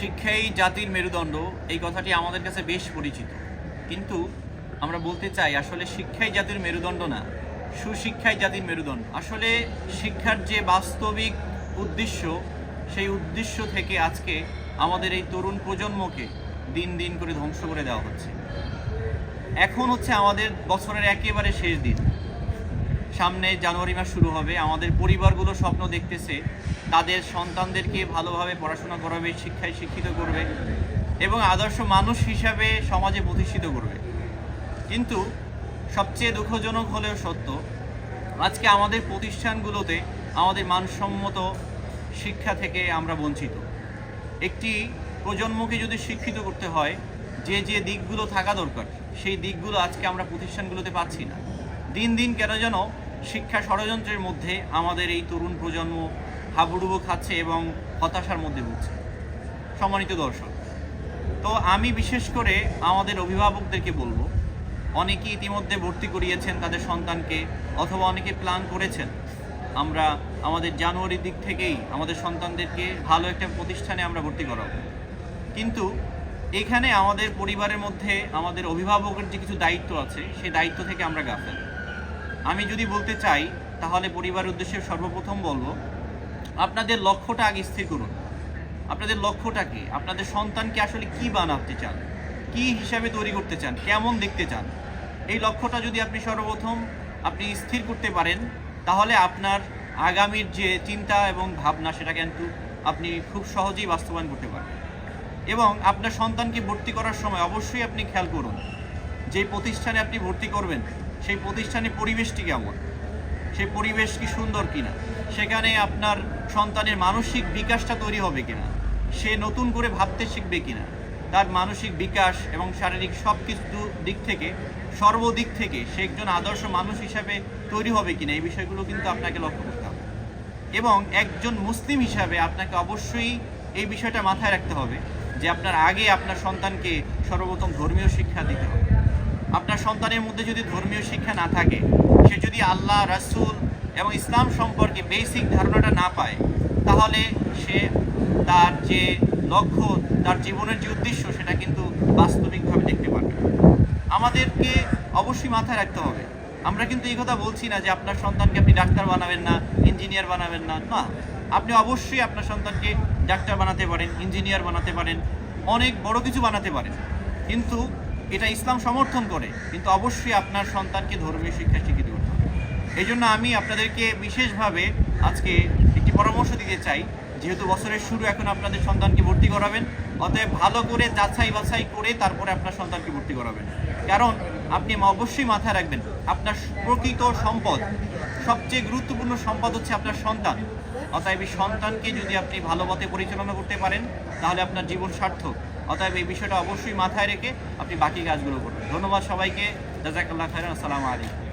শিক্ষাই জাতির মেরুদণ্ড, এই কথাটি আমাদের কাছে বেশ পরিচিত। কিন্তু আমরা বলতে চাই আসলে শিক্ষাই জাতির মেরুদণ্ড না, সুশিক্ষাই জাতির মেরুদণ্ড। আসলে শিক্ষার যে বাস্তবিক উদ্দেশ্য, সেই উদ্দেশ্য থেকে আজকে আমাদের এই তরুণ প্রজন্মকে দিন দিন করে ধ্বংস করে দেওয়া হচ্ছে। এখন হচ্ছে আমাদের বছরের একেবারে শেষ দিন, সামনে জানুয়ারি মাস শুরু হবে। আমাদের পরিবারগুলো স্বপ্ন দেখতেছে তাদের সন্তানদেরকে ভালোভাবে পড়াশোনা করাবে, শিক্ষায় শিক্ষিত করবে এবং আদর্শ মানুষ হিসাবে সমাজে প্রতিষ্ঠিত করবে। কিন্তু সবচেয়ে দুঃখজনক হলেও সত্য, আজকে আমাদের প্রতিষ্ঠানগুলোতে আমাদের মানসম্মত শিক্ষা থেকে আমরা বঞ্চিত। একটি প্রজন্মকে যদি শিক্ষিত করতে হয়, যে যে দিকগুলো থাকা দরকার সেই দিকগুলো আজকে আমরা প্রতিষ্ঠানগুলোতে পাচ্ছি না। দিন দিন কেন যেন শিক্ষা ষড়যন্ত্রের মধ্যে আমাদের এই তরুণ প্রজন্ম হাবুডুবু খাচ্ছে এবং হতাশার মধ্যে ভুগছে। সম্মানিত দর্শক, তো আমি বিশেষ করে আমাদের অভিভাবকদেরকে বলবো, অনেকেই ইতিমধ্যে ভর্তি করিয়েছেন তাদের সন্তানকে, অথবা অনেকে প্ল্যান করেছেন আমরা আমাদের জানুয়ারির দিক থেকেই আমাদের সন্তানদেরকে ভালো একটা প্রতিষ্ঠানে আমরা ভর্তি করাবো। কিন্তু এখানে আমাদের পরিবারের মধ্যে আমাদের অভিভাবকের যে কিছু দায়িত্ব আছে, সেই দায়িত্ব থেকে আমরা গাফেল। আমি যদি বলতে চাই তাহলে পরিবারের উদ্দেশ্যে সর্বপ্রথম বলবো, আপনাদের লক্ষ্যটা আগে স্থির করুন। আপনাদের লক্ষ্যটা কি? আপনাদের সন্তানকে আসলে কি বানাতে চান, কি হিসাবে তৈরি করতে চান, কেমন দেখতে চান? এই লক্ষ্যটা যদি আপনি সর্বপ্রথম স্থির করতে পারেন, তাহলে আপনার আগামীর যে চিন্তা এবং ভাবনা সেটা কিন্তু আপনি খুব সহজেই বাস্তবায়ন করতে পারবেন। এবং আপনার সন্তানকে ভর্তি করার সময় অবশ্যই আপনি খেয়াল করুন যে প্রতিষ্ঠানে আপনি ভর্তি করবেন সেই প্রতিষ্ঠানের পরিবেশটি কেমন, সেই পরিবেশ কি সুন্দর কিনা, সেখানে আপনার সন্তানের মানসিক বিকাশটা তৈরি হবে কিনা, সে নতুন করে ভাবতে শিখবে কিনা, তার মানসিক বিকাশ এবং শারীরিক সব কিছু দিক থেকে, সর্বদিক থেকে সে একজন আদর্শ মানুষ হিসাবে তৈরি হবে কিনা, এই বিষয়গুলো কিন্তু আপনাকে লক্ষ্য করতে হবে। এবং একজন মুসলিম হিসাবে আপনাকে অবশ্যই এই বিষয়টা মাথায় রাখতে হবে যে আপনার আগে আপনার সন্তানকে সর্বপ্রথম ধর্মীয় শিক্ষা দিতে হবে। আপনার সন্তানের মধ্যে যদি ধর্মীয় শিক্ষা না থাকে, সে যদি আল্লাহ, রাসূল এবং ইসলাম সম্পর্কে বেসিক ধারণাটা না পায়, তাহলে সে তার যে লক্ষ্য, তার জীবনের যে উদ্দেশ্য, সেটা কিন্তু বাস্তবিকভাবে দেখতে পারবে না। আমাদেরকে অবশ্যই মাথায় রাখতে হবে, আমরা কিন্তু এই কথা বলছি না যে আপনার সন্তানকে আপনি ডাক্তার বানাবেন না, ইঞ্জিনিয়ার বানাবেন না। না, আপনি অবশ্যই আপনার সন্তানকে ডাক্তার বানাতে পারেন, ইঞ্জিনিয়ার বানাতে পারেন, অনেক বড় কিছু বানাতে পারেন, কিন্তু এটা ইসলাম সমর্থন করে। কিন্তু অবশ্যই আপনার সন্তানকে ধর্মীয় শিক্ষা শিক্ষিত করতে হবে। এই জন্য আমি আপনাদেরকে বিশেষভাবে আজকে একটি পরামর্শ দিতে চাই, যেহেতু বছরের শুরু, এখন আপনাদের সন্তানকে ভর্তি করাবেন, অতএব ভালো করে যাচাই বাছাই করে তারপরে আপনার সন্তানকে ভর্তি করাবেন। কারণ আপনি অবশ্যই মাথায় রাখবেন, আপনার প্রকৃত সম্পদ, সবচেয়ে গুরুত্বপূর্ণ সম্পদ হচ্ছে আপনার সন্তান। অতএব এই সন্তানকে যদি আপনি ভালো পথে পরিচালনা করতে পারেন, তাহলে আপনার জীবন সার্থক। অতএব এই বিষয়টা অবশ্যই মাথায় রেখে আপনি বাকি কাজগুলো করুন। ধন্যবাদ সবাইকে। জাযাকাল্লাহ খাইরান। আসসালামু আলাইকুম।